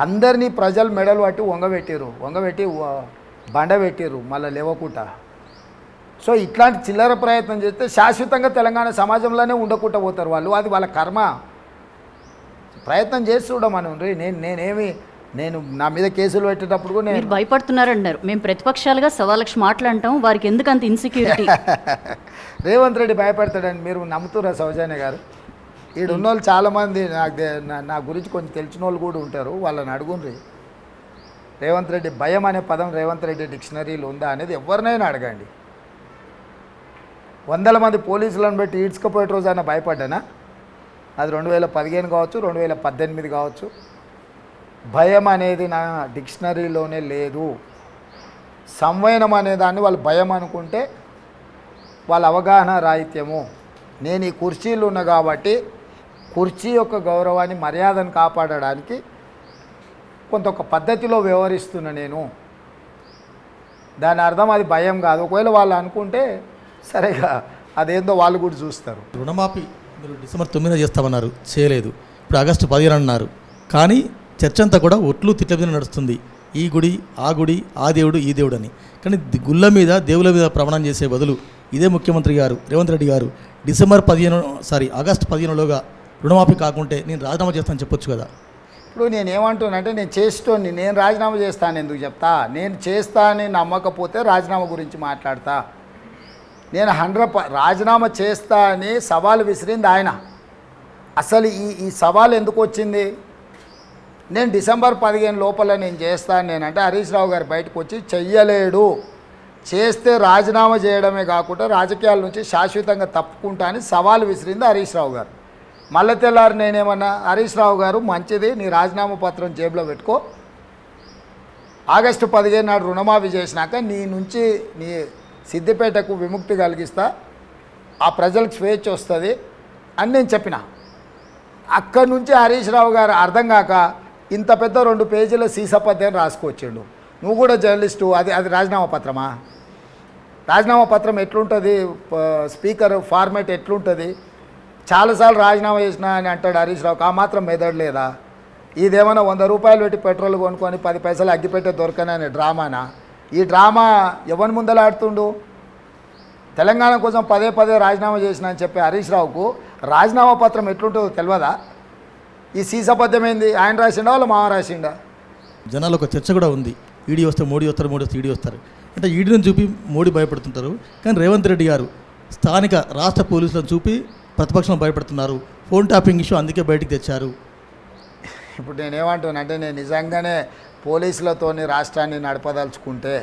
అందరినీ ప్రజలు మెడలు పట్టి వంగబెట్టి బండ పెట్టిర్రు మళ్ళీ లేవకుండా. సో ఇట్లాంటి చిల్లర ప్రయత్నం చేస్తే శాశ్వతంగా తెలంగాణ సమాజంలోనే ఉండకుండా పోతారు వాళ్ళు. అది వాళ్ళ కర్మ. ప్రయత్నం చేసి చూడమను. నేను నా మీద కేసులు పెట్టేటప్పుడు కూడా మీరు భయపడుతున్నారన్నారు. మేము ప్రతిపక్షాలుగా 1,15,00,000 మాటలు అంటాం, వారికి ఎందుకు అంత ఇన్సెక్యూరిటీ? రేవంత్ రెడ్డి భయపడతాడని మీరు నమ్ముతురా సౌజన్య గారు? ఈడు ఉన్నోళ్ళు చాలామంది నా గురించి కొంచెం తెలిసిన వాళ్ళు కూడా ఉంటారు, వాళ్ళని అడుగుండ్రి. రేవంత్ రెడ్డి భయం అనే పదం రేవంత్ రెడ్డి డిక్షనరీలో ఉందా అనేది ఎవరినైనా అడగండి. 100 మంది పోలీసులను పెట్టి ఈడ్చుకుపోయే రోజు అయినా భయపడ్డానా? అది 2015 కావచ్చు, 2018 కావచ్చు. భయం అనేది నా డిక్షనరీలోనే లేదు. సంవయనం అనే దాన్ని వాళ్ళు భయం అనుకుంటే వాళ్ళ అవగాహన రాహిత్యము. నేను ఈ కుర్చీలు ఉన్నా కాబట్టి కుర్చీ యొక్క గౌరవాన్ని మర్యాదను కాపాడడానికి కొంత ఒక పద్ధతిలో వ్యవహరిస్తున్నా నేను. దాని అర్థం అది భయం కాదు. ఒకవేళ వాళ్ళు అనుకుంటే సరేగా, అదేందో వాళ్ళు కూడా చూస్తారు. రుణమాఫీ మీరు డిసెంబర్ 9 చేస్తామన్నారు, చేయలేదు. ఇప్పుడు ఆగస్టు 15 అన్నారు. కానీ చర్చ అంతా కూడా ఒట్లు తిట్ల మీద నడుస్తుంది. ఈ గుడి ఆ గుడి, ఆ దేవుడు ఈ దేవుడు అని. కానీ గుళ్ళ మీద దేవుల మీద ప్రమాణం చేసే బదులు ఇదే ముఖ్యమంత్రి గారు రేవంత్ రెడ్డి గారు ఆగస్టు 15లోగా రుణమాఫీ కాకుంటే నేను రాజీనామా చేస్తానని చెప్పొచ్చు కదా. ఇప్పుడు నేను ఏమంటున్నానంటే, నేను చేసేటోని నేను రాజీనామా చేస్తాను ఎందుకు చెప్తా? నేను చేస్తా అని నమ్మకపోతే రాజీనామా గురించి మాట్లాడతా. నేను రాజీనామా చేస్తా అని సవాలు విసిరింది ఆయన. అసలు ఈ సవాల్ ఎందుకు వచ్చింది? నేను డిసెంబర్ 15 లోపల నేను చేస్తాను నేనంటే హరీష్ రావు గారు బయటకు వచ్చి చెయ్యలేడు, చేస్తే రాజీనామా చేయడమే కాకుండా రాజకీయాల నుంచి శాశ్వతంగా తప్పుకుంటా అని సవాలు విసిరింది హరీష్ రావు గారు. మళ్ళీ తెల్లారు నేనేమన్నా, హరీష్ రావు గారు మంచిది, నీ రాజీనామా పత్రం జేబులో పెట్టుకో, ఆగస్టు 15 నాడు రుణమాఫీ చేసినాక నీ నుంచి నీ సిద్దిపేటకు విముక్తి కలిగిస్తా, ఆ ప్రజలకు స్వేచ్ఛ వస్తుంది అని నేను చెప్పిన. అక్కడి నుంచి హరీష్ రావు గారు అర్థం కాక ఇంత పెద్ద 2 పేజీల సీసపద్యం రాసుకొచ్చిండు. నువ్వు కూడా జర్నలిస్టు, అది రాజీనామా పత్రమా? రాజీనామా పత్రం ఎట్లుంటుంది? స్పీకర్ ఫార్మేట్ ఎట్లుంటుంది? చాలాసార్లు రాజీనామా చేసినా అని అంటాడు హరీష్ రావుకి. ఆ మాత్రం మెదడలేదా? ఇదేమన్నా 100 రూపాయలు పెట్టి పెట్రోల్ కొనుక్కొని 10 పైసలు అగ్గిపెట్టే దొరకననే డ్రామానా? ఈ డ్రామా ఎవరి ముందలాడుతుండు? తెలంగాణ కోసం పదే రాజీనామా చేసిన అని చెప్పి హరీష్ రావుకు రాజీనామా పత్రం ఎట్లుంటుందో తెలియదా? ఈ సీసపద్యం ఏంది? ఆయన రాసిండా వాళ్ళ మామ రాసిండా? జనాలు ఒక చర్చ కూడా ఉంది, ఈడీ వస్తే మోడీ వస్తారు, మోడీ వస్తే ఈడీ వస్తారు అంటే ఈడీని చూపి మోడీ భయపడుతుంటారు. కానీ రేవంత్ రెడ్డి గారు స్థానిక రాష్ట్ర పోలీసులను చూపి ప్రతిపక్షం భయపడుతున్నారు. ఫోన్ ట్యాపింగ్ ఇష్యూ అందుకే బయటికి తెచ్చారు. ఇప్పుడు నేనేమంటున్నానంటే, నేను నిజంగానే పోలీసులతోని రాష్ట్రాన్ని నడపదలుచుకుంటే